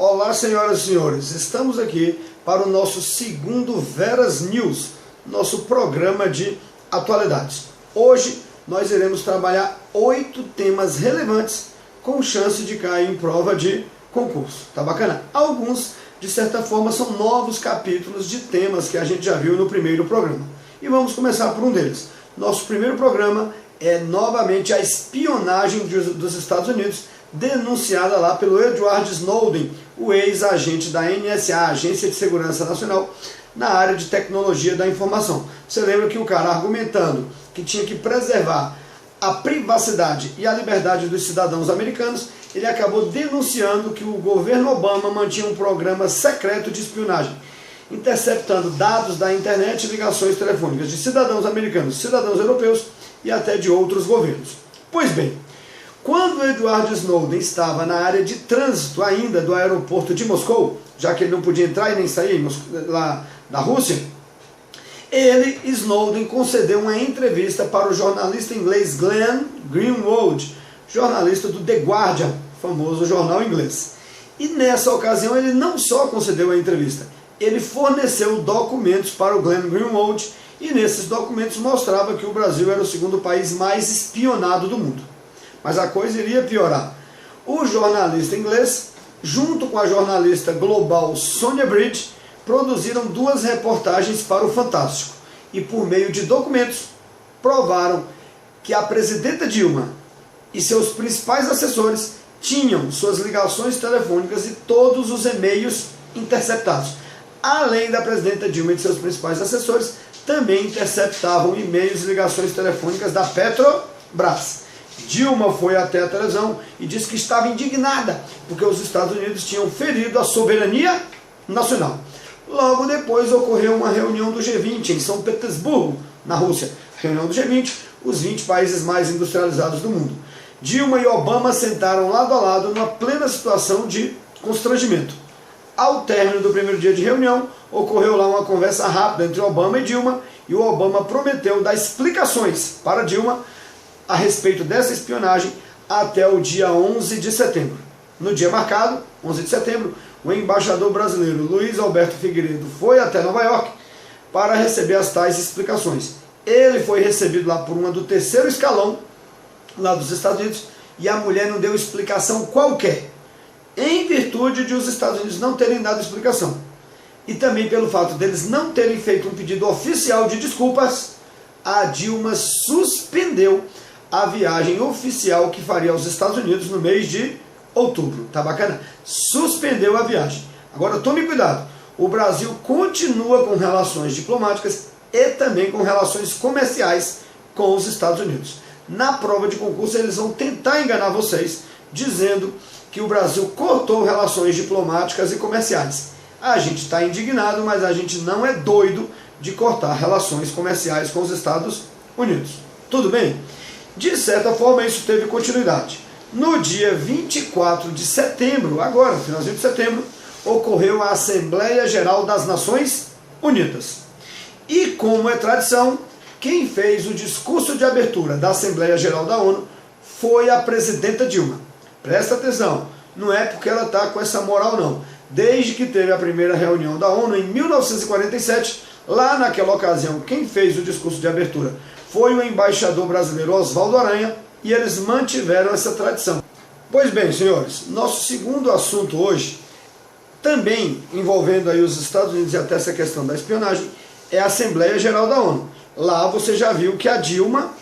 Olá, senhoras e senhores, estamos aqui para o nosso segundo Veras News, nosso programa de atualidades. Hoje nós iremos trabalhar 8 temas relevantes com chance de cair em prova de concurso. Tá bacana? Alguns, de certa forma, são novos capítulos de temas que a gente já viu no primeiro programa. E vamos começar por um deles. Nosso primeiro programa é novamente a espionagem dos Estados Unidos, denunciada lá pelo Edward Snowden, o ex-agente da NSA, Agência de Segurança Nacional, na área de tecnologia da informação. Você lembra que o cara, argumentando que tinha que preservar a privacidade e a liberdade dos cidadãos americanos, ele acabou denunciando que o governo Obama mantinha um programa secreto de espionagem, interceptando dados da internet e ligações telefônicas de cidadãos americanos, cidadãos europeus e até de outros governos. Pois bem, quando Edward Snowden estava na área de trânsito ainda do aeroporto de Moscou, já que ele não podia entrar e nem sair lá da Rússia, ele, Snowden, concedeu uma entrevista para o jornalista inglês Glenn Greenwald, jornalista do The Guardian, famoso jornal inglês. E nessa ocasião ele não só concedeu a entrevista, ele forneceu documentos para o Glenn Greenwald, e nesses documentos mostrava que o Brasil era o segundo país mais espionado do mundo. Mas a coisa iria piorar. O jornalista inglês, junto com a jornalista global Sonia Bridge, produziram 2 reportagens para o Fantástico e, por meio de documentos, provaram que a presidenta Dilma e seus principais assessores tinham suas ligações telefônicas e todos os e-mails interceptados. Além da presidenta Dilma e de seus principais assessores, também interceptavam e-mails e ligações telefônicas da Petrobras. Dilma foi até a televisão e disse que estava indignada porque os Estados Unidos tinham ferido a soberania nacional. Logo depois ocorreu uma reunião do G20 em São Petersburgo, na Rússia. Reunião do G20, os 20 países mais industrializados do mundo. Dilma e Obama sentaram lado a lado numa plena situação de constrangimento. Ao término do primeiro dia de reunião, ocorreu lá uma conversa rápida entre Obama e Dilma, e o Obama prometeu dar explicações para Dilma a respeito dessa espionagem até o dia 11 de setembro. No dia marcado, 11 de setembro, o embaixador brasileiro Luiz Alberto Figueiredo foi até Nova York para receber as tais explicações. Ele foi recebido lá por uma do 3º escalão, lá dos Estados Unidos, e a mulher não deu explicação qualquer, em virtude de os Estados Unidos não terem dado explicação. E também pelo fato deles não terem feito um pedido oficial de desculpas, a Dilma suspendeu a viagem oficial que faria aos Estados Unidos no mês de outubro. Tá bacana? Suspendeu a viagem. Agora tome cuidado, o Brasil continua com relações diplomáticas e também com relações comerciais com os Estados Unidos. Na prova de concurso eles vão tentar enganar vocês, dizendo que o Brasil cortou relações diplomáticas e comerciais. A gente está indignado, mas a gente não é doido de cortar relações comerciais com os Estados Unidos. Tudo bem? De certa forma isso teve continuidade. No dia 24 de setembro, agora, finalzinho de setembro, ocorreu a Assembleia Geral das Nações Unidas. E como é tradição, quem fez o discurso de abertura da Assembleia Geral da ONU foi a presidenta Dilma. Presta atenção, não é porque ela está com essa moral não. Desde que teve a primeira reunião da ONU em 1947, lá naquela ocasião, quem fez o discurso de abertura foi o embaixador brasileiro Oswaldo Aranha, e eles mantiveram essa tradição. Pois bem, senhores, nosso segundo assunto hoje, também envolvendo aí os Estados Unidos e até essa questão da espionagem, é a Assembleia Geral da ONU. Lá você já viu que a Dilma,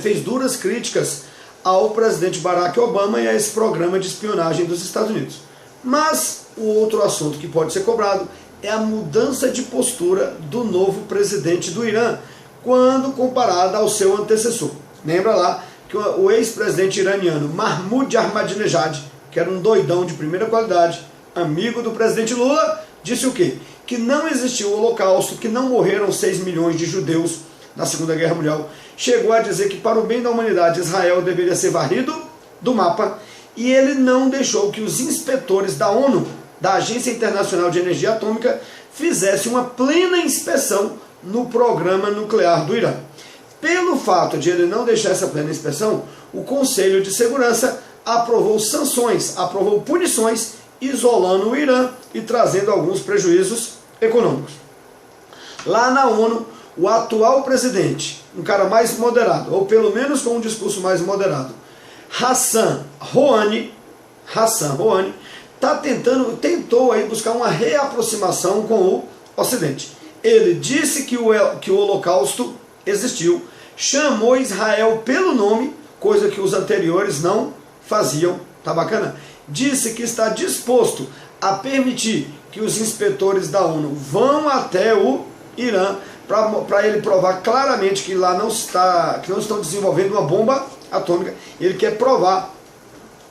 fez duras críticas ao presidente Barack Obama e a esse programa de espionagem dos Estados Unidos. Mas o outro assunto que pode ser cobrado é a mudança de postura do novo presidente do Irã, quando comparada ao seu antecessor. Lembra lá que o ex-presidente iraniano Mahmoud Ahmadinejad, que era um doidão de primeira qualidade, amigo do presidente Lula, disse o quê? Que não existiu o Holocausto, que não morreram 6 milhões de judeus na Segunda Guerra Mundial. Chegou a dizer que para o bem da humanidade Israel deveria ser varrido do mapa, e ele não deixou que os inspetores da ONU, da Agência Internacional de Energia Atômica, fizessem uma plena inspeção no programa nuclear do Irã. Pelo fato de ele não deixar essa plena inspeção, o Conselho de Segurança aprovou sanções, aprovou punições isolando o Irã e trazendo alguns prejuízos econômicos. Lá na ONU, o atual presidente, um cara mais moderado, ou pelo menos com um discurso mais moderado, Hassan Rouhani, tentou aí buscar uma reaproximação com o Ocidente. Ele disse que o Holocausto existiu, chamou Israel pelo nome, coisa que os anteriores não faziam, tá bacana? Disse que está disposto a permitir que os inspetores da ONU vão até o Irã para ele provar claramente que lá não estão desenvolvendo uma bomba atômica. Ele quer provar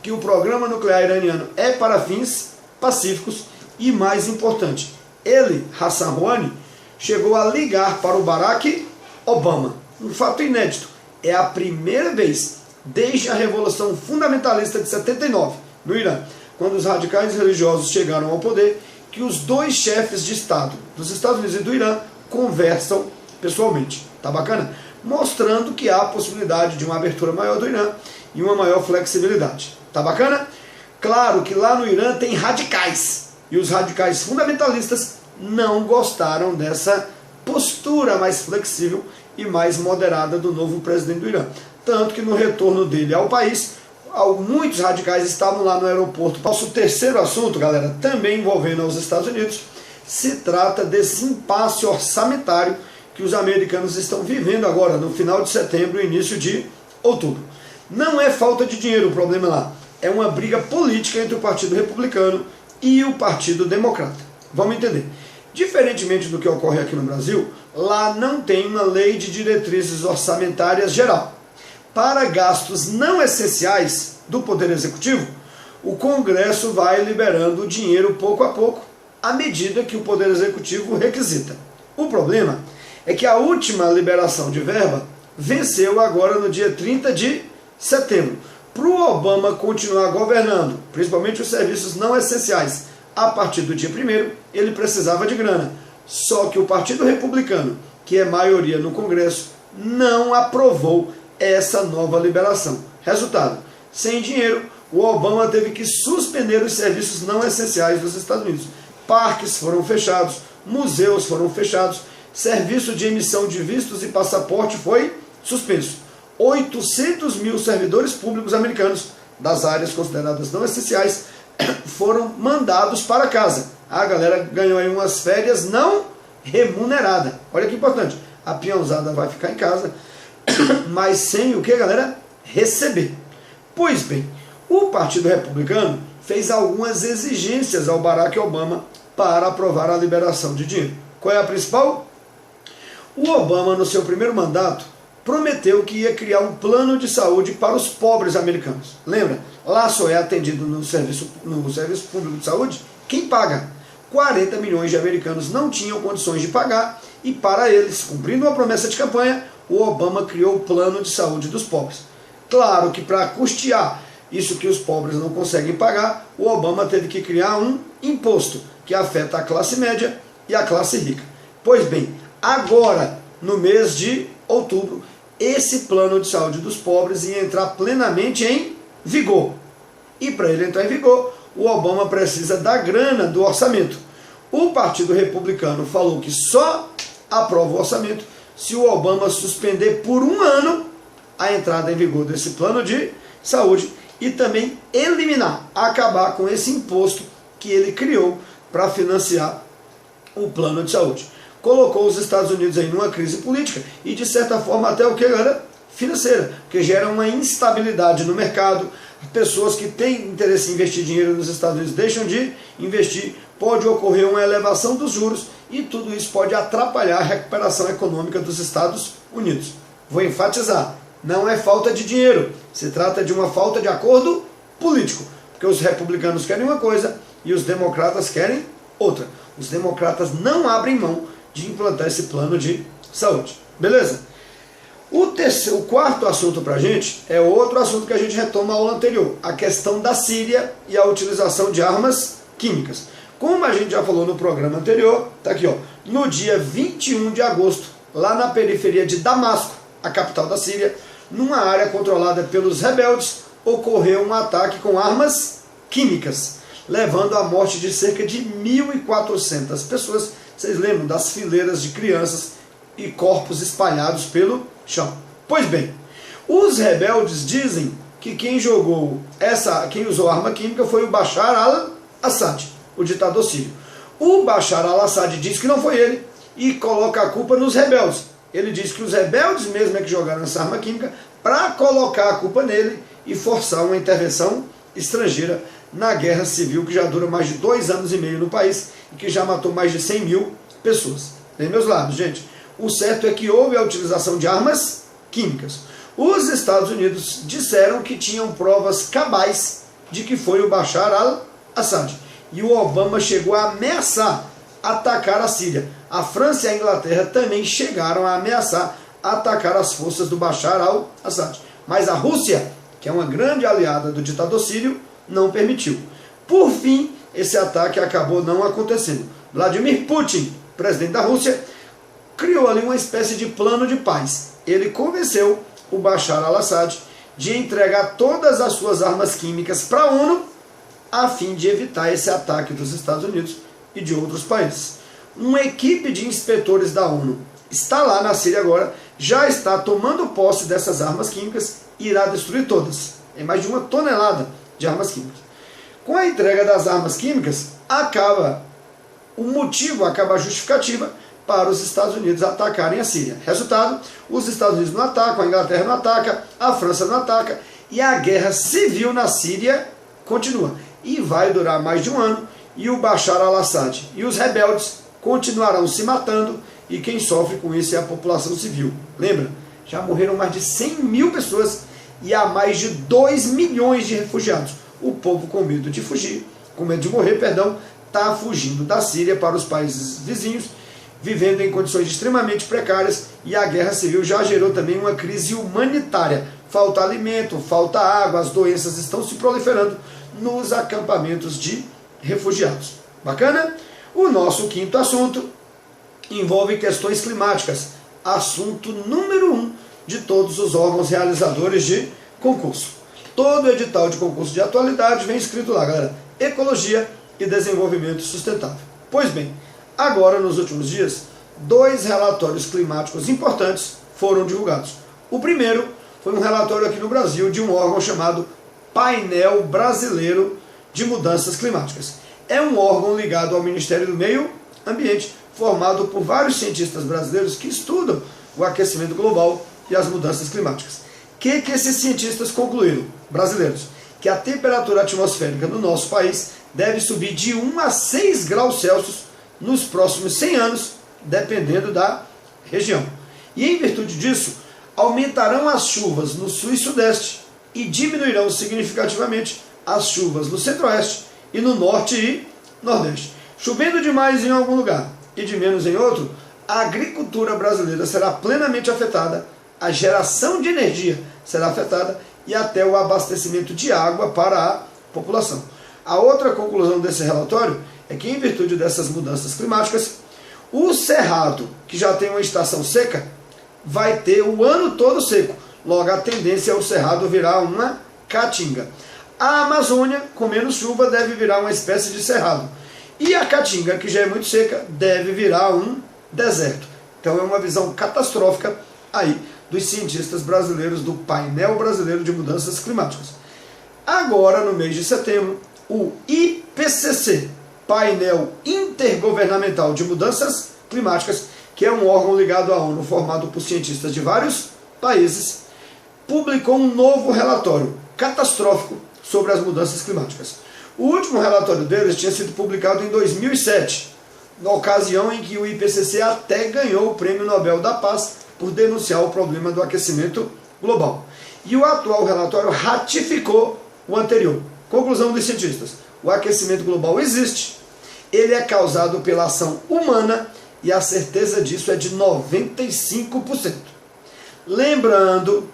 que o programa nuclear iraniano é para fins pacíficos e, mais importante, ele, Hassan Rouhani, chegou a ligar para o Barack Obama. Um fato inédito. É a primeira vez desde a Revolução Fundamentalista de 79, no Irã, quando os radicais religiosos chegaram ao poder, que os dois chefes de Estado dos Estados Unidos e do Irã conversam pessoalmente. Tá bacana? Mostrando que há a possibilidade de uma abertura maior do Irã e uma maior flexibilidade. Tá bacana? Claro que lá no Irã tem radicais, e os radicais fundamentalistas não gostaram dessa postura mais flexível e mais moderada do novo presidente do Irã. Tanto que no retorno dele ao país, muitos radicais estavam lá no aeroporto. Nosso terceiro assunto, galera, também envolvendo os Estados Unidos, se trata desse impasse orçamentário que os americanos estão vivendo agora, no final de setembro e início de outubro. Não é falta de dinheiro o problema lá, é uma briga política entre o Partido Republicano e o Partido Democrata. Vamos entender. Diferentemente do que ocorre aqui no Brasil, lá não tem uma lei de diretrizes orçamentárias geral. Para gastos não essenciais do Poder Executivo, o Congresso vai liberando o dinheiro pouco a pouco, à medida que o Poder Executivo requisita. O problema é que a última liberação de verba venceu agora no dia 30 de setembro. Para o Obama continuar governando, principalmente os serviços não essenciais, a partir do dia 1º, ele precisava de grana. Só que o Partido Republicano, que é maioria no Congresso, não aprovou essa nova liberação. Resultado, sem dinheiro, o Obama teve que suspender os serviços não essenciais dos Estados Unidos. Parques foram fechados, museus foram fechados, serviço de emissão de vistos e passaporte foi suspenso. 800 mil servidores públicos americanos das áreas consideradas não essenciais foram mandados para casa. A galera ganhou aí umas férias não remuneradas. Olha que importante. A peãozada vai ficar em casa, mas sem o que, galera? Receber. Pois bem, o Partido Republicano fez algumas exigências ao Barack Obama para aprovar a liberação de dinheiro. Qual é a principal? O Obama, no seu primeiro mandato, prometeu que ia criar um plano de saúde para os pobres americanos. Lembra? Lá só é atendido no serviço público de saúde quem paga. 40 milhões de americanos não tinham condições de pagar e, para eles, cumprindo uma promessa de campanha, o Obama criou o plano de saúde dos pobres. Claro que para custear isso que os pobres não conseguem pagar, o Obama teve que criar um imposto que afeta a classe média e a classe rica. Pois bem, agora, no mês de outubro, esse plano de saúde dos pobres ia entrar plenamente em vigor. E para ele entrar em vigor, o Obama precisa da grana do orçamento. O Partido Republicano falou que só aprova o orçamento se o Obama suspender por um ano a entrada em vigor desse plano de saúde e também acabar com esse imposto que ele criou para financiar o plano de saúde. Colocou os Estados Unidos aí numa crise política e, de certa forma, até o que, galera? Financeira, porque gera uma instabilidade no mercado. Pessoas que têm interesse em investir dinheiro nos Estados Unidos deixam de investir, pode ocorrer uma elevação dos juros e tudo isso pode atrapalhar a recuperação econômica dos Estados Unidos. Vou enfatizar, não é falta de dinheiro, se trata de uma falta de acordo político, porque os republicanos querem uma coisa e os democratas querem outra. Os democratas não abrem mão de implantar esse plano de saúde. Beleza? O quarto assunto para a gente é outro assunto que a gente retoma a aula anterior, a questão da Síria e a utilização de armas químicas. Como a gente já falou no programa anterior, tá aqui, ó, no dia 21 de agosto, lá na periferia de Damasco, a capital da Síria, numa área controlada pelos rebeldes, ocorreu um ataque com armas químicas. levando à morte de cerca de 1.400 pessoas. Vocês lembram das fileiras de crianças e corpos espalhados pelo chão? Pois bem, os rebeldes dizem que quem usou arma química foi o Bashar al-Assad, o ditador sírio. O Bashar al-Assad diz que não foi ele e coloca a culpa nos rebeldes. Ele diz que os rebeldes mesmo é que jogaram essa arma química para colocar a culpa nele e forçar uma intervenção estrangeira na guerra civil que já dura mais de 2 anos e meio no país e que já matou mais de 100 mil pessoas. Tem meus lados, gente. O certo é que houve a utilização de armas químicas. Os Estados Unidos disseram que tinham provas cabais de que foi o Bashar al-Assad. E o Obama chegou a ameaçar atacar a Síria. A França e a Inglaterra também chegaram a ameaçar atacar as forças do Bashar al-Assad. Mas a Rússia, que é uma grande aliada do ditador sírio, não permitiu. Por fim, esse ataque acabou não acontecendo. Vladimir Putin, presidente da Rússia, criou ali uma espécie de plano de paz. Ele convenceu o Bashar al-Assad de entregar todas as suas armas químicas para a ONU, a fim de evitar esse ataque dos Estados Unidos e de outros países. Uma equipe de inspetores da ONU está lá na Síria agora, já está tomando posse dessas armas químicas e irá destruir todas. É mais de 1 tonelada de armas químicas. Com a entrega das armas químicas, acaba a justificativa para os Estados Unidos atacarem a Síria. Resultado, os Estados Unidos não atacam, a Inglaterra não ataca, a França não ataca, e a guerra civil na Síria continua. E vai durar mais de 1 ano, e o Bashar al-Assad e os rebeldes continuarão se matando, e quem sofre com isso é a população civil. Lembra? Já morreram mais de 100 mil pessoas e há mais de 2 milhões de refugiados. O povo com medo de fugir, com medo de morrer, está fugindo da Síria para os países vizinhos, vivendo em condições extremamente precárias, e a guerra civil já gerou também uma crise humanitária. Falta alimento, falta água, as doenças estão se proliferando nos acampamentos de refugiados. Bacana? O nosso quinto assunto envolve questões climáticas, assunto número 1 de todos os órgãos realizadores de concurso. Todo edital de concurso de atualidade vem escrito lá, galera, ecologia e desenvolvimento sustentável. Pois bem, agora nos últimos dias, 2 relatórios climáticos importantes foram divulgados. O primeiro foi um relatório aqui no Brasil de um órgão chamado Painel Brasileiro de Mudanças Climáticas. É um órgão ligado ao Ministério do Meio Ambiente, formado por vários cientistas brasileiros que estudam o aquecimento global e as mudanças climáticas. O que esses cientistas concluíram, brasileiros? Que a temperatura atmosférica no nosso país deve subir de 1 a 6 graus Celsius nos próximos 100 anos, dependendo da região. E em virtude disso, aumentarão as chuvas no sul e sudeste e diminuirão significativamente as chuvas no centro-oeste e no norte e nordeste. Chovendo demais em algum lugar e de menos em outro, a agricultura brasileira será plenamente afetada, a geração de energia será afetada e até o abastecimento de água para a população. A outra conclusão desse relatório é que, em virtude dessas mudanças climáticas, o Cerrado, que já tem uma estação seca, vai ter o ano todo seco. Logo, a tendência é o Cerrado virar uma caatinga. A Amazônia, com menos chuva, deve virar uma espécie de cerrado. E a caatinga, que já é muito seca, deve virar um deserto. Então é uma visão catastrófica aí dos cientistas brasileiros do Painel Brasileiro de Mudanças Climáticas. Agora, no mês de setembro, o IPCC, Painel Intergovernamental de Mudanças Climáticas, que é um órgão ligado à ONU, formado por cientistas de vários países, publicou um novo relatório catastrófico sobre as mudanças climáticas. O último relatório deles tinha sido publicado em 2007, na ocasião em que o IPCC até ganhou o Prêmio Nobel da Paz por denunciar o problema do aquecimento global. E o atual relatório ratificou o anterior. Conclusão dos cientistas: o aquecimento global existe, ele é causado pela ação humana e a certeza disso é de 95%. Lembrando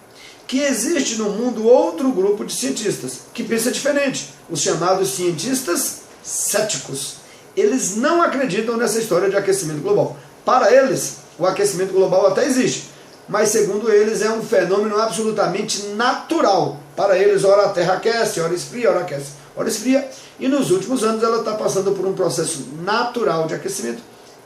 que existe no mundo outro grupo de cientistas que pensa diferente, os chamados cientistas céticos. Eles não acreditam nessa história de aquecimento global. Para eles, o aquecimento global até existe, mas segundo eles é um fenômeno absolutamente natural. Para eles, ora a Terra aquece, ora esfria, ora aquece, ora esfria, e nos últimos anos ela está passando por um processo natural de aquecimento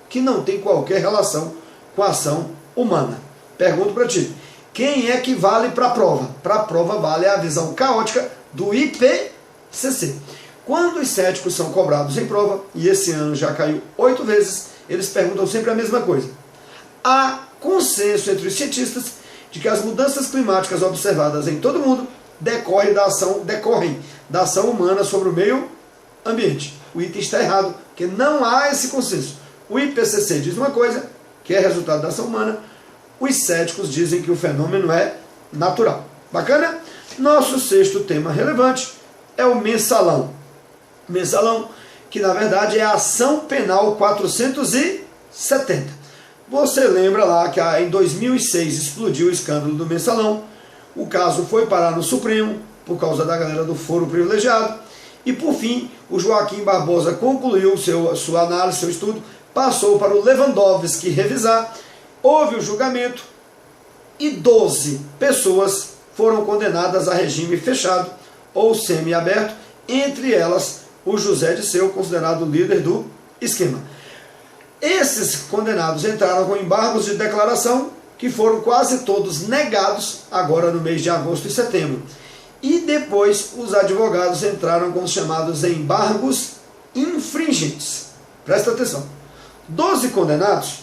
que não tem qualquer relação com a ação humana. Pergunto para ti, quem é que vale para a prova? Para a prova vale a visão caótica do IPCC. Quando os céticos são cobrados em prova, e esse ano já caiu 8 vezes, eles perguntam sempre a mesma coisa. Há consenso entre os cientistas de que as mudanças climáticas observadas em todo o mundo decorrem da ação humana sobre o meio ambiente. O item está errado, porque não há esse consenso. O IPCC diz uma coisa, que é resultado da ação humana, os céticos dizem que o fenômeno é natural. Bacana? Nosso sexto tema relevante é o mensalão. Mensalão, que na verdade é a ação penal 470. Você lembra lá que em 2006 explodiu o escândalo do mensalão, o caso foi parar no Supremo, por causa da galera do foro privilegiado, e por fim o Joaquim Barbosa concluiu sua análise, seu estudo, passou para o Lewandowski revisar, houve o julgamento e 12 pessoas foram condenadas a regime fechado ou semiaberto, entre elas o José Disseu, considerado o líder do esquema. Esses condenados entraram com embargos de declaração que foram quase todos negados agora no mês de agosto e setembro. E depois os advogados entraram com os chamados embargos infringentes. Presta atenção. 12 condenados,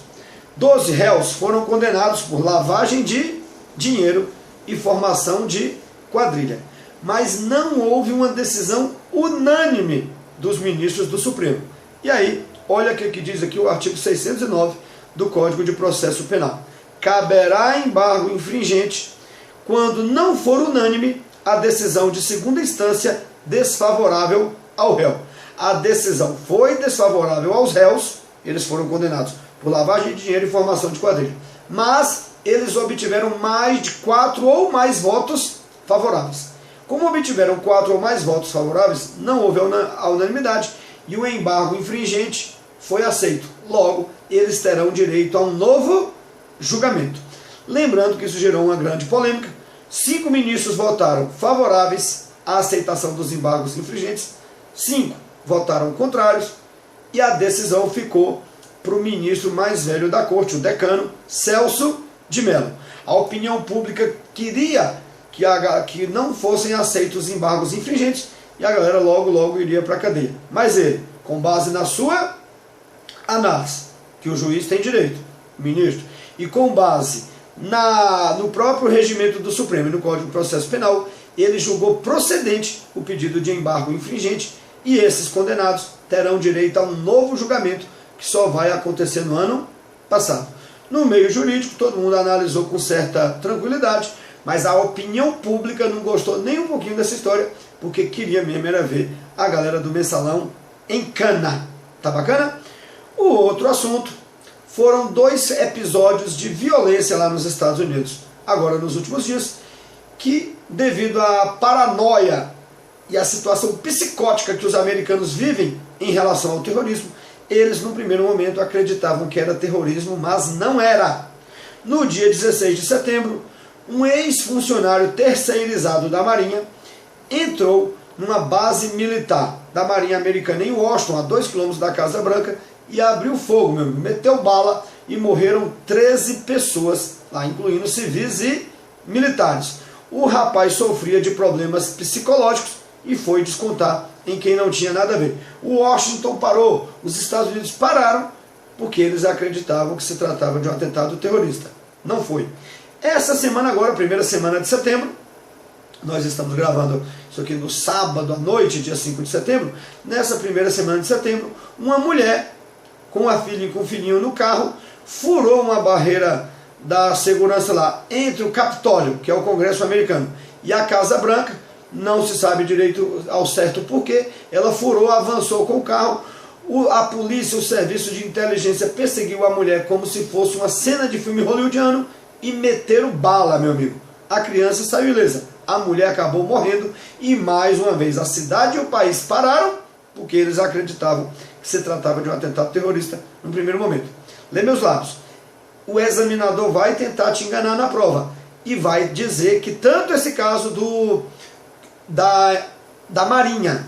12 réus foram condenados por lavagem de dinheiro e formação de quadrilha. Mas não houve uma decisão unânime dos ministros do Supremo. E aí, olha o que diz aqui o artigo 609 do Código de Processo Penal. Caberá embargo infringente quando não for unânime a decisão de segunda instância desfavorável ao réu. A decisão foi desfavorável aos réus, eles foram condenados por lavagem de dinheiro e formação de quadrilha. Mas eles obtiveram mais de 4 ou mais votos favoráveis. Como obtiveram 4 ou mais votos favoráveis, não houve a unanimidade e o embargo infringente foi aceito. Logo, eles terão direito a um novo julgamento. Lembrando que isso gerou uma grande polêmica. 5 ministros votaram favoráveis à aceitação dos embargos infringentes, 5 votaram contrários e a decisão ficou para o ministro mais velho da corte, o decano Celso de Mello. A opinião pública queria que não fossem aceitos os embargos infringentes e a galera logo iria para a cadeia. Mas ele, com base na sua análise, que o juiz tem direito, o ministro, e com base no próprio regimento do Supremo e no Código de Processo Penal, ele julgou procedente o pedido de embargo infringente e esses condenados terão direito a um novo julgamento que só vai acontecer no ano passado. No meio jurídico, todo mundo analisou com certa tranquilidade, mas a opinião pública não gostou nem um pouquinho dessa história, porque queria mesmo era ver a galera do mensalão em cana. Tá bacana? O outro assunto foram 2 episódios de violência lá nos Estados Unidos, agora nos últimos dias, que devido à paranoia e à situação psicótica que os americanos vivem em relação ao terrorismo, eles no primeiro momento acreditavam que era terrorismo, mas não era. No dia 16 de setembro, um ex-funcionário terceirizado da Marinha entrou numa base militar da Marinha Americana em Washington, a 2 km da Casa Branca, e abriu fogo, meu amigo, meteu bala e morreram 13 pessoas, lá, incluindo civis e militares. O rapaz sofria de problemas psicológicos e foi descontar em quem não tinha nada a ver. O Washington parou, os Estados Unidos pararam, porque eles acreditavam que se tratava de um atentado terrorista. Não foi. Essa semana agora, primeira semana de setembro, nós estamos gravando isso aqui no sábado à noite, dia 5 de setembro, nessa primeira semana de setembro, uma mulher com a filha e com o filhinho no carro, furou uma barreira da segurança lá entre o Capitólio, que é o Congresso americano, e a Casa Branca. Não se sabe direito ao certo porquê, ela furou, avançou com o carro, a polícia, o serviço de inteligência perseguiu a mulher como se fosse uma cena de filme hollywoodiano e meteram bala, meu amigo. A criança saiu ilesa, a mulher acabou morrendo e mais uma vez a cidade e o país pararam porque eles acreditavam que se tratava de um atentado terrorista no primeiro momento. Lê meus lábios. O examinador vai tentar te enganar na prova e vai dizer que tanto esse caso da Marinha,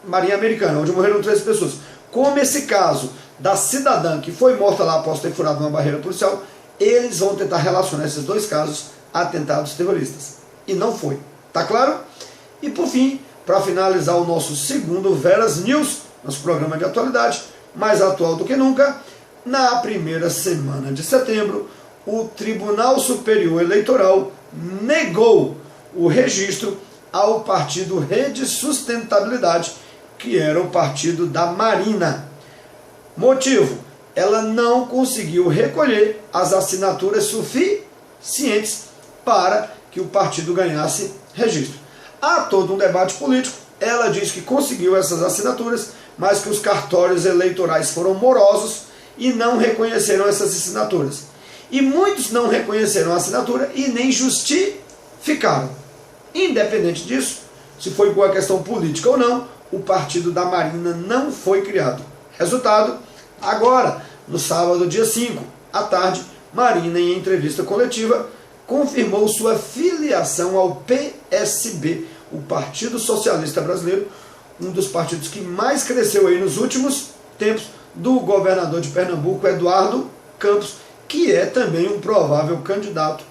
Marinha Americana, onde morreram 13 pessoas. Como esse caso da cidadã que foi morta lá após ter furado uma barreira policial, eles vão tentar relacionar esses dois casos a atentados terroristas. E não foi. Tá claro? E por fim, para finalizar o nosso segundo Veras News, nosso programa de atualidade, mais atual do que nunca, na primeira semana de setembro, o Tribunal Superior Eleitoral negou o registro ao partido Rede Sustentabilidade, que era o partido da Marina. Motivo: ela não conseguiu recolher as assinaturas suficientes para que o partido ganhasse registro. Há todo um debate político. Ela diz que conseguiu essas assinaturas, mas que os cartórios eleitorais foram morosos e não reconheceram essas assinaturas. E muitos não reconheceram a assinatura e nem justificaram. Independente disso, se foi por uma questão política ou não, o partido da Marina não foi criado. Resultado: agora, no sábado, dia 5, à tarde, Marina, em entrevista coletiva, confirmou sua filiação ao PSB, o Partido Socialista Brasileiro, um dos partidos que mais cresceu aí nos últimos tempos, do governador de Pernambuco, Eduardo Campos, que é também um provável candidato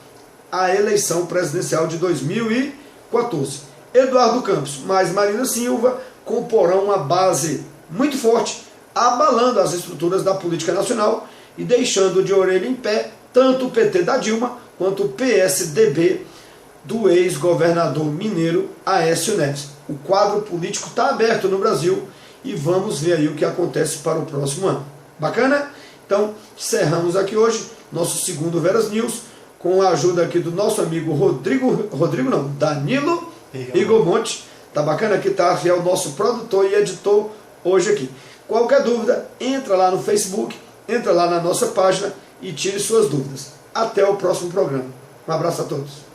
à eleição presidencial de 2014. Eduardo Campos mais Marina Silva comporão uma base muito forte, abalando as estruturas da política nacional e deixando de orelha em pé tanto o PT da Dilma quanto o PSDB do ex-governador mineiro Aécio Neves. O quadro político está aberto no Brasil e vamos ver aí o que acontece para o próximo ano. Bacana? Então, encerramos aqui hoje nosso segundo Veras News, com a ajuda aqui do nosso amigo Danilo Rigomonte. Tá bacana? Que tá, é o nosso produtor e editor hoje aqui. Qualquer dúvida, entra lá no Facebook, entra lá na nossa página e tire suas dúvidas. Até o próximo programa. Um abraço a todos.